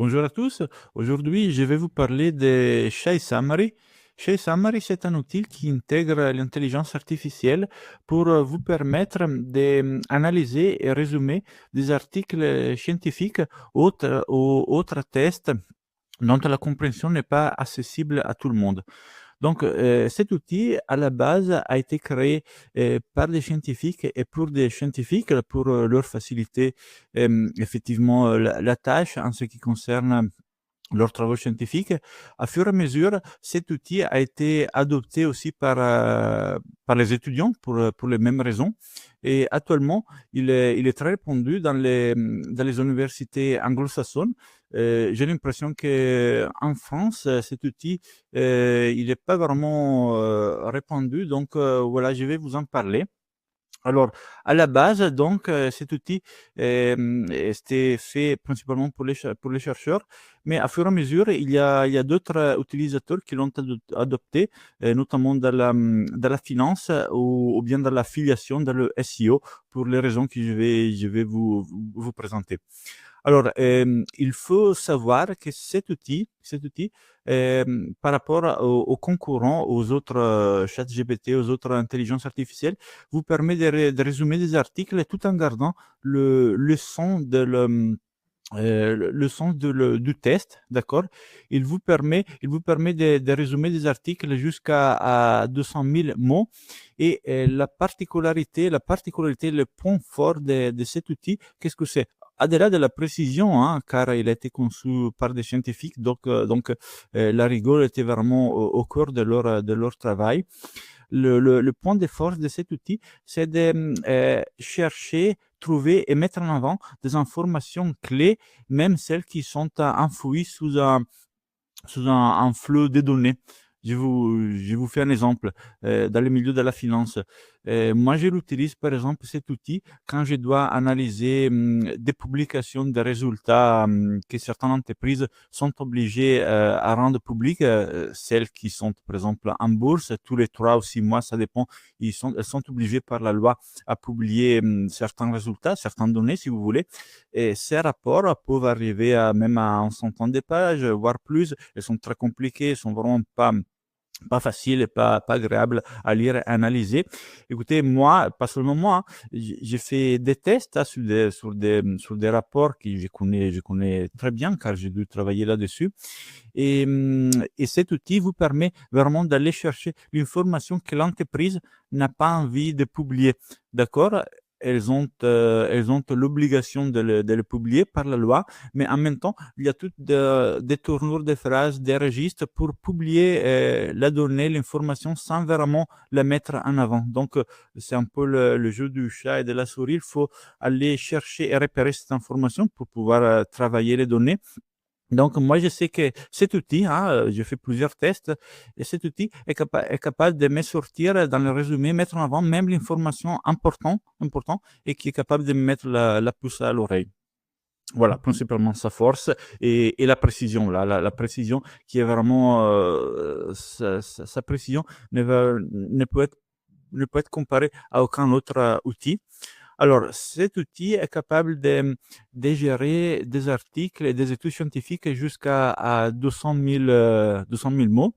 Bonjour à tous. Aujourd'hui, je vais vous parler de Shay Summary. Shay Summary, c'est un outil qui intègre l'intelligence artificielle pour vous permettre d'analyser et résumer des articles scientifiques ou autres tests dont la compréhension n'est pas accessible à tout le monde. Donc, cet outil, à la base, a été créé par des scientifiques et pour des scientifiques pour leur faciliter effectivement la tâche en ce qui concerne leurs travaux scientifiques. À fur et à mesure, cet outil a été adopté aussi par les étudiants pour les mêmes raisons. Et actuellement, il est très répandu dans les universités anglo-saxonnes. J'ai l'impression qu'en France, cet outil, il n'est pas vraiment répandu. Donc, voilà, je vais vous en parler. Alors, à la base, donc, cet outil c'était fait principalement pour les chercheurs, mais à fur et à mesure, il y a d'autres utilisateurs qui l'ont adopté, notamment dans la finance ou bien dans l'affiliation, dans le SEO, pour les raisons que je vais vous présenter. Alors, il faut savoir que cet outil, par rapport aux concurrents, aux autres ChatGPT, aux autres intelligences artificielles, vous permet de résumer des articles tout en gardant le sens le sens du test, d'accord? Il vous permet de résumer des articles jusqu'à 200 000 mots. Et la particularité, le point fort de cet outil, qu'est-ce que c'est? Au-delà de la précision, hein, car il a été conçu par des scientifiques, donc la rigueur était vraiment au cœur de leur travail. Le point de force de cet outil, c'est de chercher, trouver et mettre en avant des informations clés, même celles qui sont enfouies sous un flot de données. Je vous fais un exemple. Dans le milieu de la finance, moi, je l'utilise, par exemple, cet outil quand je dois analyser des publications de résultats que certaines entreprises sont obligées à rendre publiques, celles qui sont, par exemple, en bourse, tous les 3 ou 6 mois, ça dépend, elles sont obligées par la loi à publier certains résultats, certaines données, si vous voulez. Et ces rapports peuvent arriver même à un centaine de pages, voire plus. Elles sont très compliquées, elles sont vraiment pas faciles et pas agréables à lire et analyser. Écoutez, moi, pas seulement moi, hein, j'ai fait des tests sur des rapports que je connais très bien car j'ai dû travailler là-dessus. Et cet outil vous permet vraiment d'aller chercher l'information que l'entreprise n'a pas envie de publier. D'accord? Elles ont l'obligation de le publier par la loi, mais en même temps, il y a toutes des tournures de phrases, des registres pour publier la donnée, l'information sans vraiment la mettre en avant. Donc, c'est un peu le jeu du chat et de la souris. Il faut aller chercher et repérer cette information pour pouvoir travailler les données. Donc, moi, je sais que cet outil, hein, j'ai fait plusieurs tests, et cet outil est capable de me sortir dans le résumé, mettre en avant même l'information important, et qui est capable de me mettre la puce à l'oreille. Voilà, principalement sa force et la précision, la précision qui est vraiment, sa précision ne peut être comparée à aucun autre outil. Alors, cet outil est capable de gérer des articles et des études scientifiques jusqu'à 200 000 mots.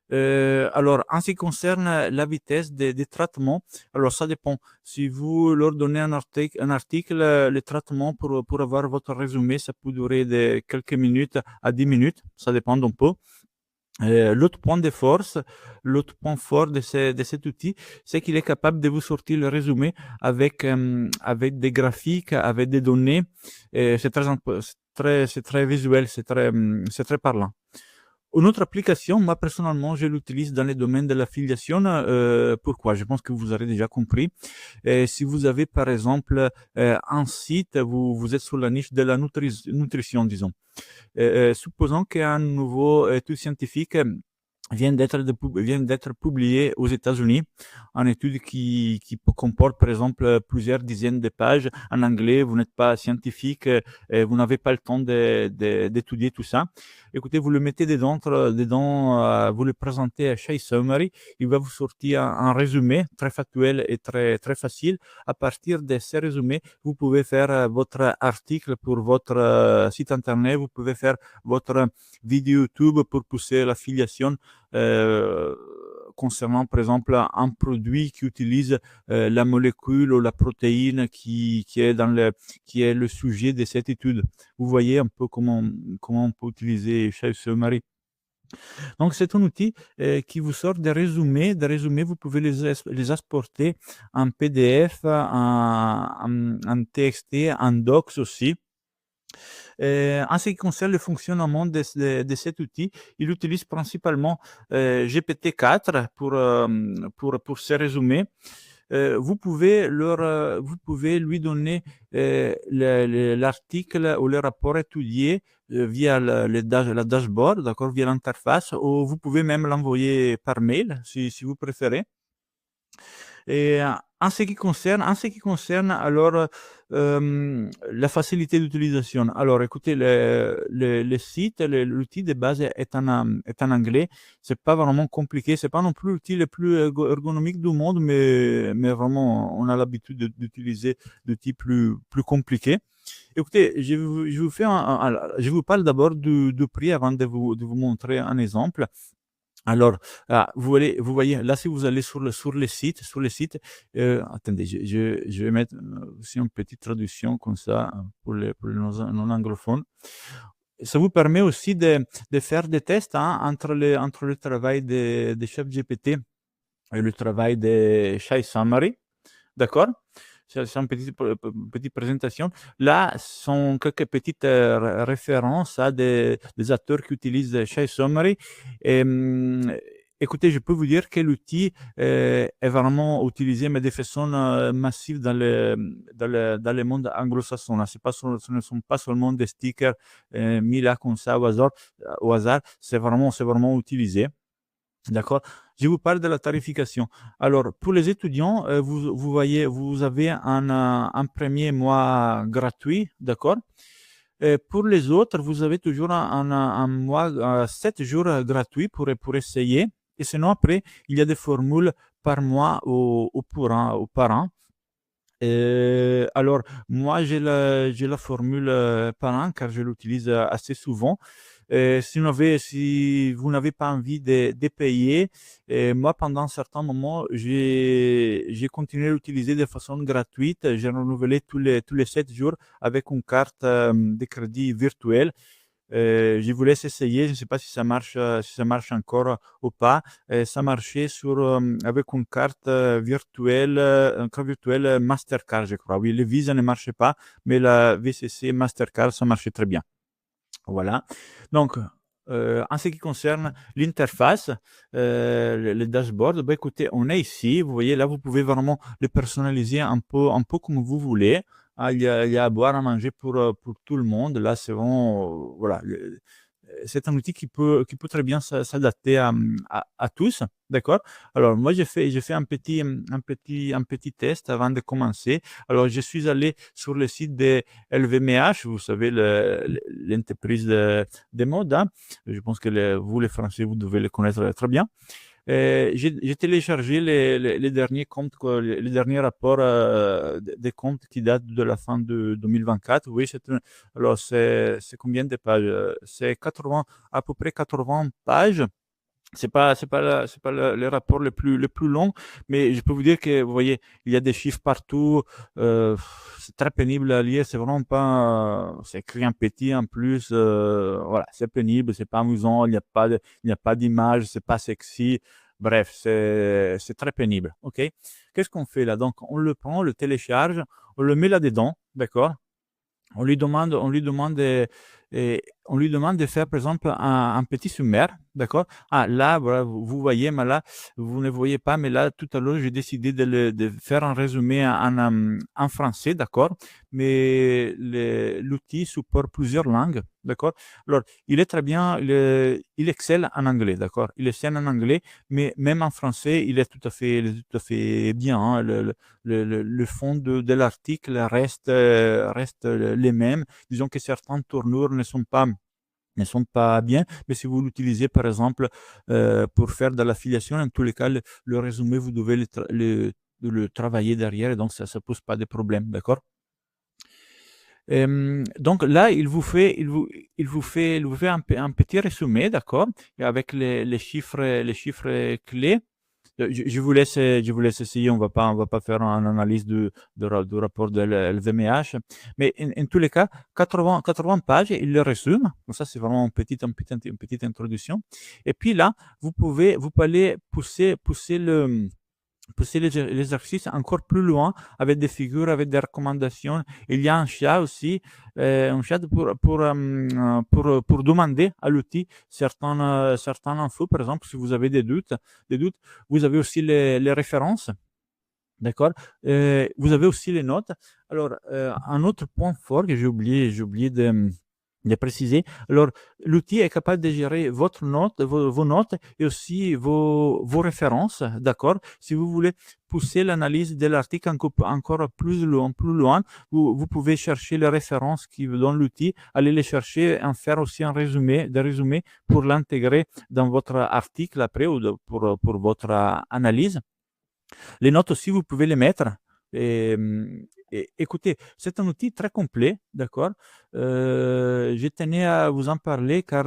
Alors, en ce qui concerne la vitesse des traitements, alors ça dépend. Si vous leur donnez un article, le traitement pour avoir votre résumé, ça peut durer de quelques minutes à 10 minutes, ça dépend un peu. L'autre point fort de cet outil, c'est qu'il est capable de vous sortir le résumé avec des graphiques, avec des données. C'est très visuel, c'est très parlant. Une autre application, moi personnellement, je l'utilise dans le domaine de l'affiliation. Pourquoi? Je pense que vous aurez déjà compris. Si vous avez par exemple un site, vous êtes sur la niche de la nutrition, disons. Supposons qu'un nouveau étude scientifique vient d'être publié aux États-Unis, une étude qui comporte par exemple plusieurs dizaines de pages en anglais. Vous n'êtes pas scientifique, vous n'avez pas le temps d'étudier tout ça. Écoutez, vous le mettez dedans, vous le présentez à Shea Summary, il va vous sortir un résumé très factuel et très facile. À partir de ces résumés, vous pouvez faire votre article pour votre site internet, vous pouvez faire votre vidéo YouTube pour pousser l'affiliation euh, concernant par exemple un produit qui utilise la molécule ou la protéine qui est le sujet de cette étude. Vous voyez un peu comment on peut utiliser Chef Summary. Donc, c'est un outil qui vous sort des résumés. Des résumés, vous pouvez les exporter en PDF, en TXT, en Docs aussi. En ce qui concerne le fonctionnement de cet outil, il utilise principalement GPT-4 pour ses résumés. Vous pouvez lui donner l'article ou le rapport étudié via la dashboard, d'accord, via l'interface, ou vous pouvez même l'envoyer par mail si vous préférez. Et en ce qui concerne alors la facilité d'utilisation. Alors, écoutez, le site, l'outil de base est en anglais. C'est pas vraiment compliqué. C'est pas non plus l'outil le plus ergonomique du monde, mais vraiment, on a l'habitude d'utiliser d'outils plus compliqués. Écoutez, je vous parle d'abord du prix avant de vous montrer un exemple. Alors, vous voyez, là, si vous allez sur les sites, attendez, je vais mettre aussi une petite traduction comme ça pour les non-anglophones. Ça vous permet aussi de faire des tests entre le travail de ChatGPT et le travail de Shai Summary. D'accord? C'est une petite présentation. Là, sont quelques petites références à des acteurs qui utilisent Shai Summary. Et, écoutez, je peux vous dire que l'outil est vraiment utilisé, mais de façon massive dans le monde anglo-saxon. Ce ne sont pas seulement des stickers mis là comme ça au hasard. C'est vraiment utilisé. D'accord? Je vous parle de la tarification. Alors, pour les étudiants, vous voyez, vous avez un premier mois gratuit, d'accord? Pour les autres, vous avez toujours un mois, 7 jours gratuits pour essayer. Et sinon, après, il y a des formules par mois ou par an. Alors, moi, j'ai la formule par an car je l'utilise assez souvent. Si vous n'avez pas envie de payer, moi, pendant un certain moment, j'ai continué à l'utiliser de façon gratuite. J'ai renouvelé tous les 7 jours avec une carte de crédit virtuelle. Je vous laisse essayer. Je ne sais pas si ça marche encore ou pas. Ça marchait avec une carte virtuelle Mastercard, je crois. Oui, le Visa ne marchait pas, mais la VCC Mastercard, ça marchait très bien. Voilà. Donc, en ce qui concerne l'interface, le dashboard, bah, écoutez, on est ici. Vous voyez, là, vous pouvez vraiment le personnaliser un peu comme vous voulez. Ah, il y a à boire, à manger pour tout le monde. Là, c'est vraiment, voilà. C'est un outil qui peut très bien s'adapter à tous. D'accord? Alors, moi, j'ai fait un petit test avant de commencer. Alors, je suis allé sur le site de LVMH, vous savez, l'entreprise de mode, hein. Je pense que vous, les Français, vous devez le connaître très bien. J'ai téléchargé les derniers comptes, les derniers rapports des comptes qui datent de la fin de 2024. Oui, alors c'est combien de pages? C'est 80, à peu près 80 pages. C'est pas le rapport le plus long, mais je peux vous dire que, vous voyez, il y a des chiffres partout. C'est très pénible à lire. C'est vraiment pas, c'est écrit en petit en plus. Voilà, c'est pénible, c'est pas amusant. Il n'y a pas d'image, c'est pas sexy. Bref, c'est très pénible. OK? Qu'est-ce qu'on fait là? Donc, on le prend, on le télécharge, on le met là-dedans, d'accord? On lui demande, on lui demande de faire, par exemple, un petit sommaire, d'accord? Ah, là, voilà, vous voyez, mais là, vous ne voyez pas, mais là, tout à l'heure, j'ai décidé de faire un résumé en français, d'accord? Mais l'outil supporte plusieurs langues, d'accord? Alors, il est très bien, il excelle en anglais, d'accord? Il excelle en anglais, mais même en français, il est tout à fait bien, hein. Le fond de l'article reste les mêmes. Disons que certaines tournures ne sont pas bien, mais si vous l'utilisez, par exemple, pour faire de l'affiliation, en tous les cas, le résumé, vous devez le travailler derrière, et donc ça ne pose pas de problème, d'accord? Donc là, il vous fait un petit résumé, d'accord, et avec les chiffres clés. Je vous laisse essayer. On va pas faire une analyse du rapport de LVMH, mais en tous les cas, 80 pages, il le résume. Donc ça, c'est vraiment une petite introduction. Et puis là, vous pouvez pousser l'exercice encore plus loin avec des figures, avec des recommandations. Il y a un chat aussi, un chat pour demander à l'outil certaines infos. Par exemple, si vous avez des doutes, vous avez aussi les références. D'accord. Vous avez aussi les notes. Alors, un autre point fort que j'ai oublié de préciser. Alors, l'outil est capable de gérer vos notes et aussi vos références. D'accord. Si vous voulez pousser l'analyse de l'article encore plus loin, vous pouvez chercher les références qui vous donnent l'outil, aller les chercher et en faire aussi des résumés pour l'intégrer dans votre article après ou pour votre analyse. Les notes aussi, vous pouvez les mettre. Et, écoutez, c'est un outil très complet, d'accord? Je tenais à vous en parler car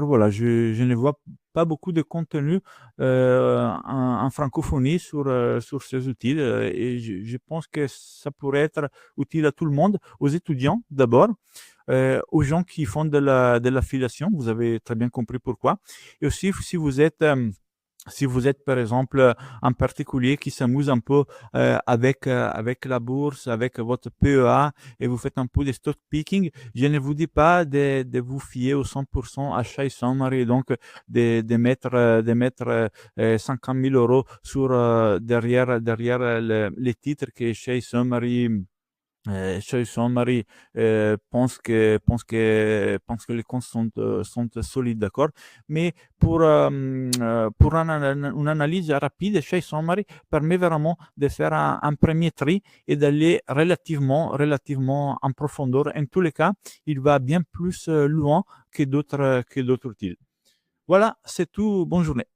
voilà, je ne vois pas beaucoup de contenu en francophonie sur ces outils, et je pense que ça pourrait être utile à tout le monde, aux étudiants d'abord, aux gens qui font de l'affiliation, vous avez très bien compris pourquoi, et aussi si vous êtes, par exemple, un particulier qui s'amuse un peu avec la bourse, avec votre PEA, et vous faites un peu de stock picking, je ne vous dis pas de vous fier au 100% à Shay Summary, et donc de mettre 50 000 euros derrière les titres que Shay Summary pense que les comptes sont solides, d'accord? Mais pour une analyse rapide, Shay Summary permet vraiment de faire un premier tri et d'aller relativement en profondeur. En tous les cas, il va bien plus loin que d'autres outils. Voilà, c'est tout. Bonne journée.